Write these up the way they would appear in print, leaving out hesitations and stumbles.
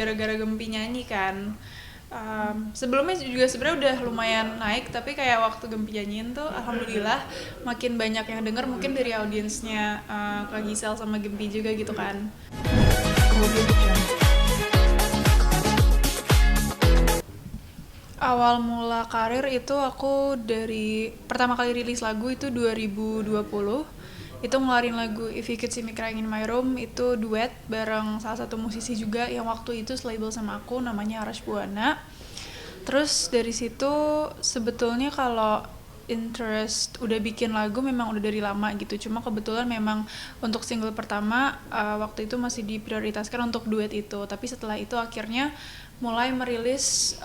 gara-gara Gempi nyanyi kan. Sebelumnya juga sebenarnya udah lumayan naik, tapi kayak waktu Gempi nyanyiin tuh alhamdulillah makin banyak yang denger, mungkin dari audiensnya Kak Gisel sama Gempi juga gitu kan. Awal mula karir itu aku dari pertama kali rilis lagu itu 2020. Itu ngeluarin lagu If You Could See Me Crying in My Room, itu duet bareng salah satu musisi juga yang waktu itu selabel sama aku, namanya Arash Buana. Terus dari situ sebetulnya kalau interest udah bikin lagu memang udah dari lama gitu. Cuma kebetulan memang untuk single pertama waktu itu masih diprioritaskan untuk duet itu. Tapi setelah itu akhirnya mulai merilis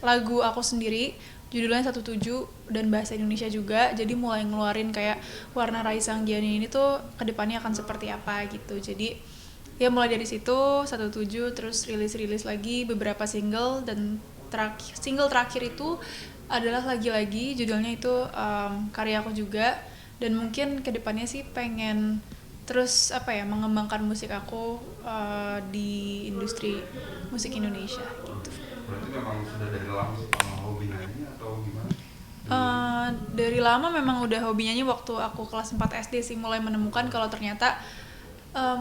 lagu aku sendiri, judulnya 17 dan bahasa Indonesia juga. Jadi mulai ngeluarin kayak Warna Raisa Anggiani ini tuh kedepannya akan seperti apa gitu. Jadi ya mulai dari situ 17, terus rilis lagi beberapa single, dan single terakhir itu adalah Lagi-Lagi, judulnya itu karya aku juga. Dan mungkin kedepannya sih pengen terus mengembangkan musik aku di industri musik Indonesia gitu. Berarti memang sudah dari lama hobi nyanyi atau gimana? Dari lama memang udah hobi nyanyi. Waktu aku kelas 4 SD sih mulai menemukan kalau ternyata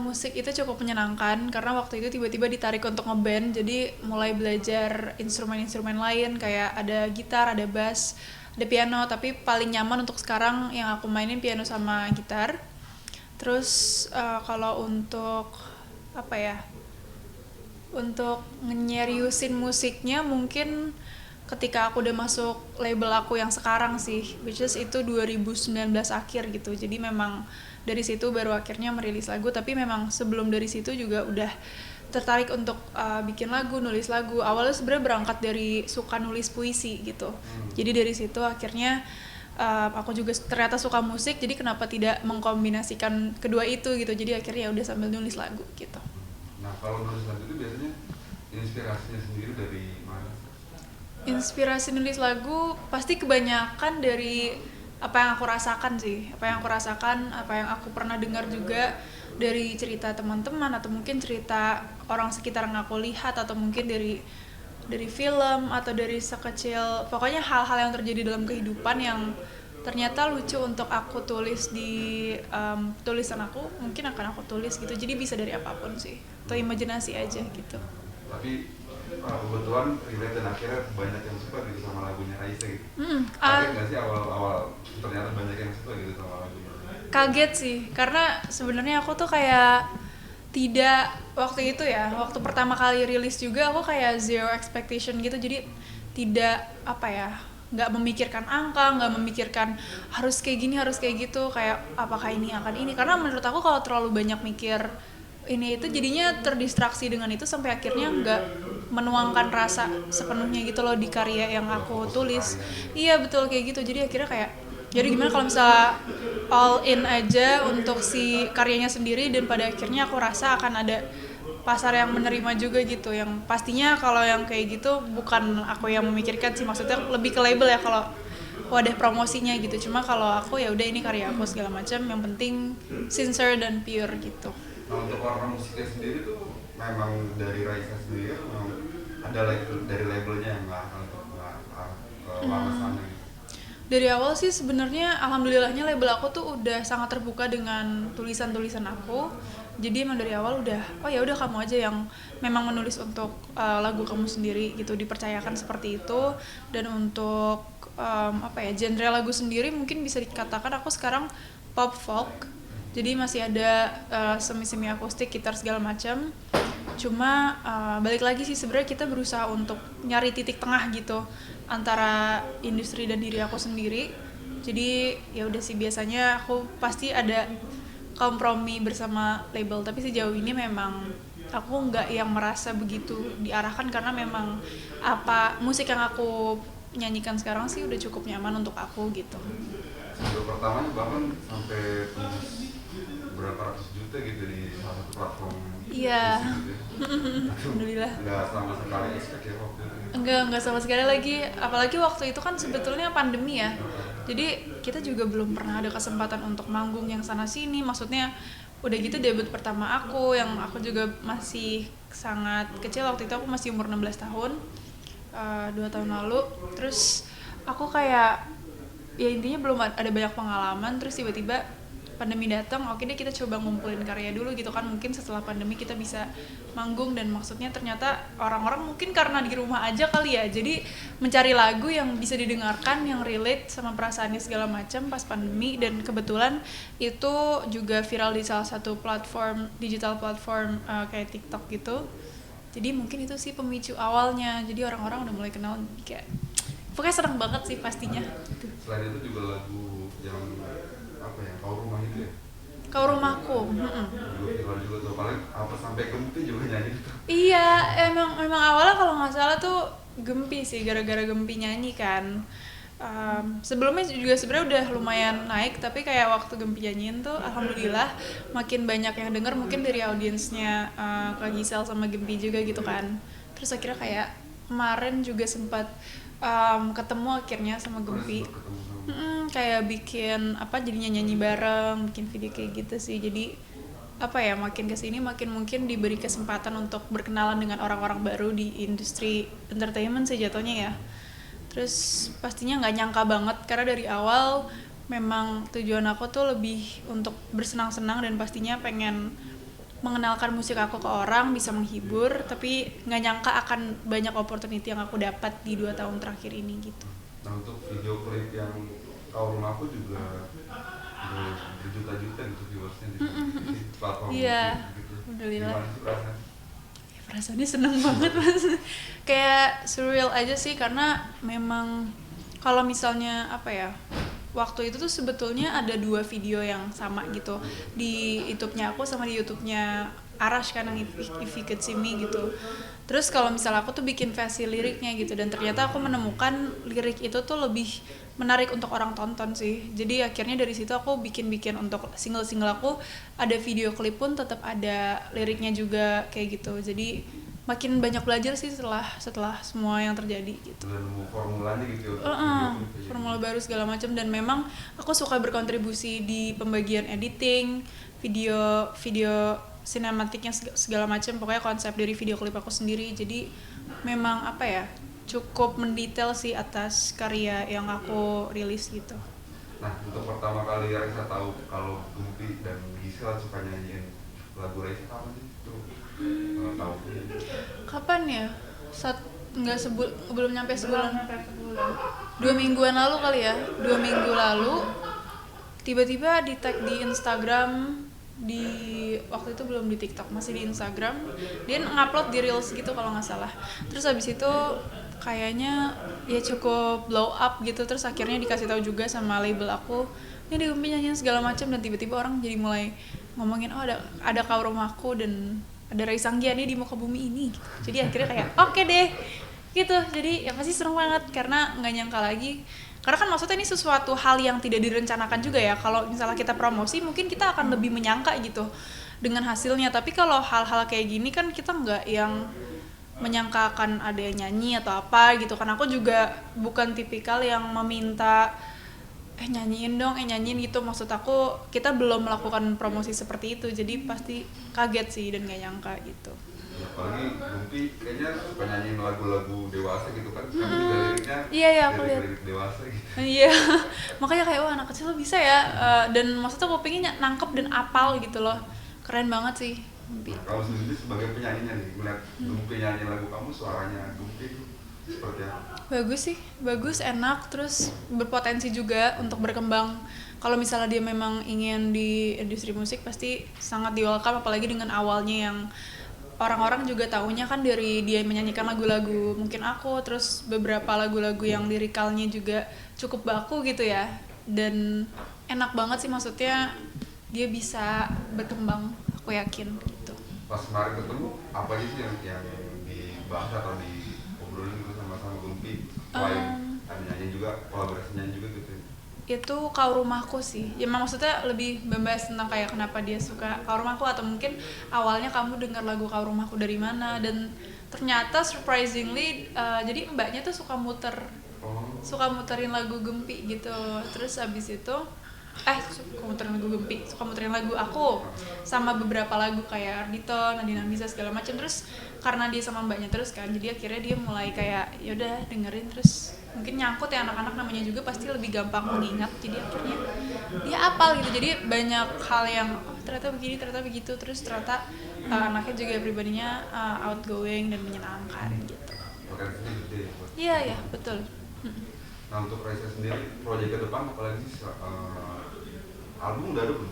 musik itu cukup menyenangkan, karena waktu itu tiba-tiba ditarik untuk ngeband. Jadi mulai belajar instrumen-instrumen lain, kayak ada gitar, ada bass, ada piano. Tapi paling nyaman untuk sekarang yang aku mainin piano sama gitar. Terus kalau untuk untuk nyeriusin musiknya mungkin ketika aku udah masuk label aku yang sekarang sih, which is itu 2019 akhir gitu. Jadi memang dari situ baru akhirnya merilis lagu. Tapi memang sebelum dari situ juga udah tertarik untuk bikin lagu, nulis lagu. Awalnya sebenarnya berangkat dari suka nulis puisi gitu. Jadi dari situ akhirnya aku juga ternyata suka musik, jadi kenapa tidak mengkombinasikan kedua itu gitu. Jadi akhirnya ya udah sambil nulis lagu gitu. Nah, kalau nulis lagu itu biasanya inspirasinya sendiri dari mana? Inspirasi nulis lagu pasti kebanyakan dari apa yang aku rasakan sih, apa yang aku pernah dengar juga dari cerita teman-teman, atau mungkin cerita orang sekitar yang aku lihat, atau mungkin dari film, atau dari sekecil pokoknya hal-hal yang terjadi dalam kehidupan yang ternyata lucu untuk aku tulis di tulisan aku, mungkin akan aku tulis gitu. Jadi bisa dari apapun sih, atau imajinasi aja gitu. Tapi kebetulan relate dan akhirnya banyak yang suka gitu sama lagunya Raisa gitu. Kaget nggak sih awal ternyata banyak yang suka gitu sama lagunya? Kaget sih, karena sebenarnya aku tuh kayak tidak waktu itu ya, waktu pertama kali rilis juga aku kayak zero expectation gitu. Jadi tidak nggak memikirkan angka, nggak memikirkan harus kayak gini, harus kayak gitu, kayak apakah ini akan ini. Karena menurut aku kalau terlalu banyak mikir ini itu jadinya terdistraksi dengan itu, sampai akhirnya nggak menuangkan rasa sepenuhnya gitu loh di karya yang aku tulis. Iya betul kayak gitu. Jadi akhirnya kayak jadi gimana kalau misalnya all in aja untuk si karyanya sendiri, dan pada akhirnya aku rasa akan ada pasar yang menerima juga gitu. Yang pastinya kalau yang kayak gitu bukan aku yang memikirkan sih, maksudnya lebih ke label ya kalau wadah promosinya gitu. Cuma kalau aku ya udah ini karya aku segala macam, yang penting sincere dan pure gitu. Nah, untuk warna musiknya sendiri tuh memang dari Raisa sendiri memang ada dari labelnya yang nggak ke warna sana gitu. Dari awal sih sebenarnya alhamdulillahnya label aku tuh udah sangat terbuka dengan tulisan-tulisan aku. Jadi emang dari awal udah ya udah kamu aja yang memang menulis untuk lagu kamu sendiri gitu, dipercayakan seperti itu. Dan untuk genre lagu sendiri mungkin bisa dikatakan aku sekarang pop folk. Jadi masih ada semi-semi akustik, gitar segala macam. Cuma balik lagi sih, sebenarnya kita berusaha untuk nyari titik tengah gitu antara industri dan diri aku sendiri. Jadi ya udah sih, biasanya aku pasti ada kompromi bersama label, tapi sejauh ini memang aku nggak yang merasa begitu diarahkan, karena memang musik yang aku nyanyikan sekarang sih udah cukup nyaman untuk aku gitu. Single pertamanya bahkan sampai berapa ratus juta gitu di salah satu platform. Iya. Gitu. Alhamdulillah. Nggak sama sekali expect ya waktu itu. Enggak sama sekali lagi. Apalagi waktu itu kan sebetulnya pandemi ya. Jadi kita juga belum pernah ada kesempatan untuk manggung yang sana sini. Maksudnya udah gitu debut pertama aku yang aku juga masih sangat kecil waktu itu, aku masih umur 16 tahun, 2 tahun lalu. Terus aku kayak ya intinya belum ada banyak pengalaman, terus tiba-tiba pandemi datang, oke deh kita coba ngumpulin karya dulu gitu kan, mungkin setelah pandemi kita bisa manggung. Dan maksudnya ternyata orang-orang mungkin karena di rumah aja kali ya, jadi mencari lagu yang bisa didengarkan, yang relate sama perasaannya segala macam pas pandemi. Dan kebetulan itu juga viral di salah satu platform, digital platform kayak TikTok gitu. Jadi mungkin itu sih pemicu awalnya, jadi orang-orang udah mulai kenal, kayak pokoknya seneng banget sih pastinya. Selain itu juga lagu yang apa ya, Kau Rumah itu ya? Kau Rumahku. Juga viral juga tuh, paling apa sampai Gempi juga nyanyi itu. Iya, emang awalnya kalau nggak salah tuh Gempi sih, gara-gara Gempi nyanyi kan. Sebelumnya juga sebenarnya udah lumayan naik, tapi kayak waktu Gempi nyanyiin tuh alhamdulillah makin banyak yang denger, mungkin dari audiensnya Kak Gisel sama Gempi juga gitu kan. Terus akhirnya kayak kemarin juga sempat ketemu akhirnya sama Gempi. Kayak bikin apa, jadinya nyanyi bareng, bikin video kayak gitu sih. Jadi apa ya, makin kesini makin mungkin diberi kesempatan untuk berkenalan dengan orang-orang baru di industri entertainment sih jatuhnya ya. Terus pastinya nggak nyangka banget, karena dari awal memang tujuan aku tuh lebih untuk bersenang-senang dan pastinya pengen mengenalkan musik aku ke orang, bisa menghibur. Tapi nggak nyangka akan banyak opportunity yang aku dapat di 2 tahun terakhir ini gitu. Nah, untuk video klip yang Kau Rumahku juga berjuta-juta gitu viewersnya di platform Iya, gitu. alhamdulillah. Gimana sih perasaan? Perasaannya seneng banget mas, kayak surreal aja sih, karena memang kalau misalnya apa ya, waktu itu tuh sebetulnya ada 2 video yang sama gitu di YouTube-nya aku sama di YouTube-nya Arash kan, yang If You Could See Me gitu. Terus kalau misalnya aku tuh bikin versi liriknya gitu, dan ternyata aku menemukan lirik itu tuh lebih menarik untuk orang tonton sih. Jadi akhirnya dari situ aku bikin untuk single-single aku ada video klip pun tetap ada liriknya juga kayak gitu. Jadi makin banyak belajar sih setelah semua yang terjadi gitu. Udah nemu formulanya gitu ya, Formula baru segala macam. Dan memang aku suka berkontribusi di pembagian editing, video sinematiknya segala macam, pokoknya konsep dari video klip aku sendiri. Jadi memang apa ya, cukup mendetail sih atas karya yang aku rilis gitu. Nah, untuk pertama kali Raisa tahu kalau Gempi dan Gisel suka nyanyiin lagu Raisa kapan sih? Itu tahu. Kapan ya? Belum nyampe sebulan. 2 mingguan lalu kali ya. 2 minggu lalu tiba-tiba di tag di Instagram, di waktu itu belum di TikTok, masih di Instagram. Dia ngupload di Reels gitu kalau nggak salah. Terus habis itu kayaknya ya cukup blow up gitu. Terus akhirnya dikasih tahu juga sama label aku, ini di Gempi nyanyiin segala macam. Dan tiba-tiba orang jadi mulai ngomongin, oh ada Kau Rumahku dan ada Raisa Anggiani di muka bumi ini gitu. Jadi akhirnya kayak oke deh gitu. Jadi ya pasti seneng banget, karena nggak nyangka lagi. Karena kan maksudnya ini sesuatu hal yang tidak direncanakan juga ya. Kalau misalnya kita promosi mungkin kita akan lebih menyangka gitu dengan hasilnya. Tapi kalau hal-hal kayak gini kan kita nggak yang menyangka akan ada yang nyanyi atau apa gitu kan. Aku juga bukan tipikal yang meminta nyanyiin dong, nyanyiin gitu. Maksud aku kita belum melakukan promosi seperti itu. Jadi pasti kaget sih dan gak nyangka gitu. Apalagi Gempi kayaknya suka nyanyiin lagu-lagu dewasa gitu kan. Kami juga liriknya Iya, aku lihat. lirik dewasa gitu. Iya, makanya kayak wah anak kecil bisa ya. Dan maksudnya aku pengen nangkep dan apal gitu loh. Keren banget sih Gempi. Nah, kalau sendiri sebagai penyanyinya nih, melihat Gempi nyanyiin lagu kamu, suaranya Gempi itu seperti apa? Bagus sih, bagus, enak, terus berpotensi juga untuk berkembang. Kalau misalnya dia memang ingin di industri musik pasti sangat di welcome, apalagi dengan awalnya yang orang-orang juga taunya kan dari dia menyanyikan lagu-lagu mungkin aku, terus beberapa lagu-lagu yang lirikalnya juga cukup baku gitu ya. Dan enak banget sih, maksudnya dia bisa berkembang, aku yakin gitu. Pas kemarin ketemu, apa aja sih yang dibahas atau diobrolin gitu sama Gempi? Selain nyanyi juga, kolaborasi nyanyi juga gitu. Itu Kau Rumahku sih. Ya maksudnya lebih membahas tentang kayak kenapa dia suka Kau Rumahku, atau mungkin awalnya kamu dengar lagu Kau Rumahku dari mana. Dan ternyata surprisingly jadi mbaknya tuh suka muter suka muterin lagu Gempi gitu. Terus abis itu suka muterin lagu Gempi, suka muterin lagu aku sama beberapa lagu kayak Ardito, Nadine Amizah segala macam. Terus karena dia sama mbaknya terus kan, jadi akhirnya dia mulai kayak yaudah dengerin, terus mungkin nyangkut ya, anak-anak namanya juga pasti lebih gampang mengingat, jadi akhirnya dia hafal gitu. Jadi banyak hal yang ternyata begini, ternyata begitu. Terus ternyata anaknya juga pribadinya outgoing dan menyenangkan gitu. Potensinya gede ya buat. Iya ya, betul. Nah untuk Raisa sendiri, proyek ke depan apalagi sih? Album udah ada belum?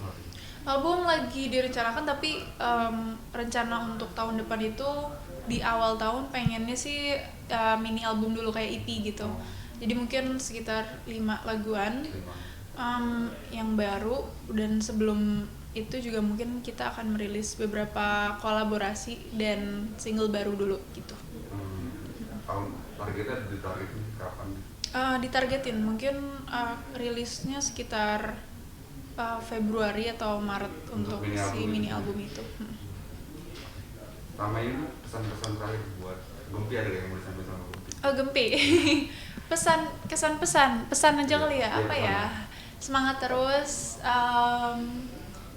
Album lagi direncanakan, tapi rencana untuk tahun depan itu di awal tahun pengennya sih mini album dulu kayak EP gitu. Jadi mungkin sekitar 5 laguan yang baru, dan sebelum itu juga mungkin kita akan merilis beberapa kolaborasi dan single baru dulu gitu. Tahun targetnya ditargetin kapan? Ditargetin mungkin rilisnya sekitar Februari atau Maret untuk si mini album itu. Sama ini pesan-pesan terakhir buat Gempi, ada yang mau disampaikan sama Gempi? Gempi. pesan aja kali ya, apa ya? Semangat terus.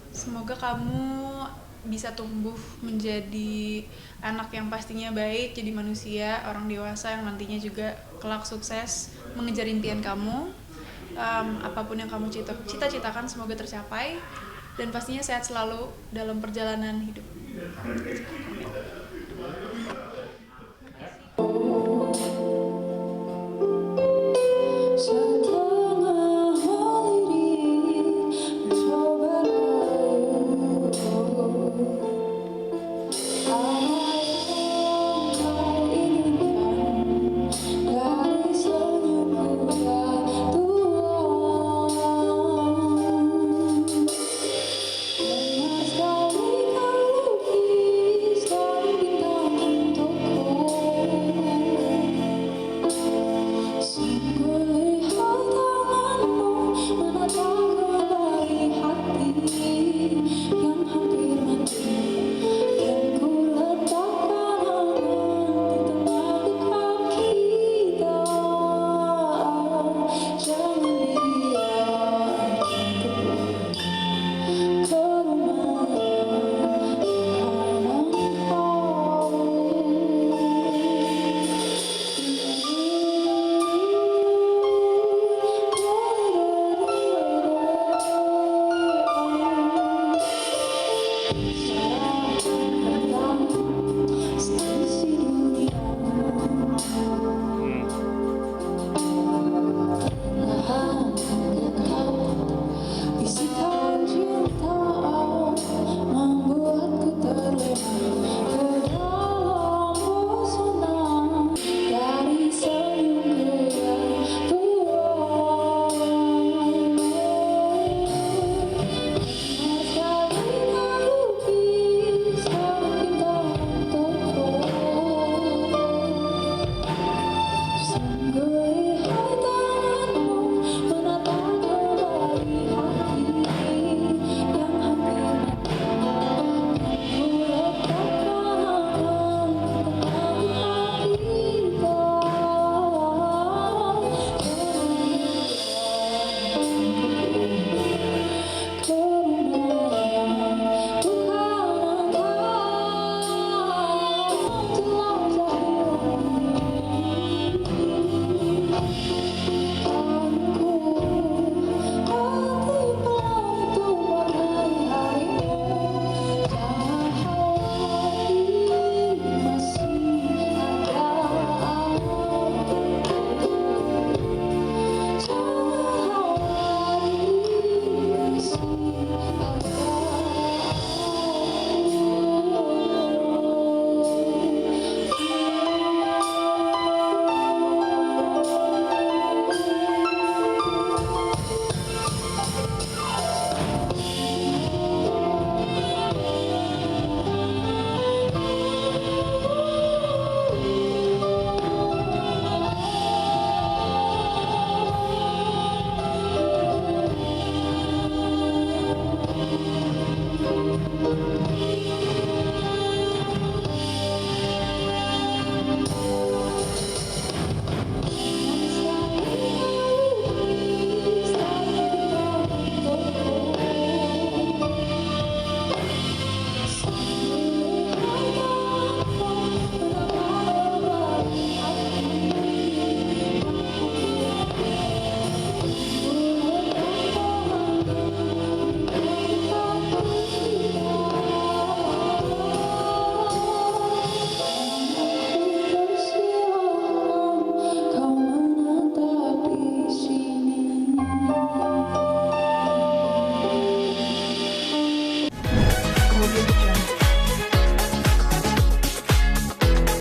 Semoga kamu bisa tumbuh menjadi anak yang pastinya baik, jadi manusia, orang dewasa yang nantinya juga kelak sukses mengejar impian kamu. Apapun yang kamu cita-citakan semoga tercapai, dan pastinya sehat selalu dalam perjalanan hidup.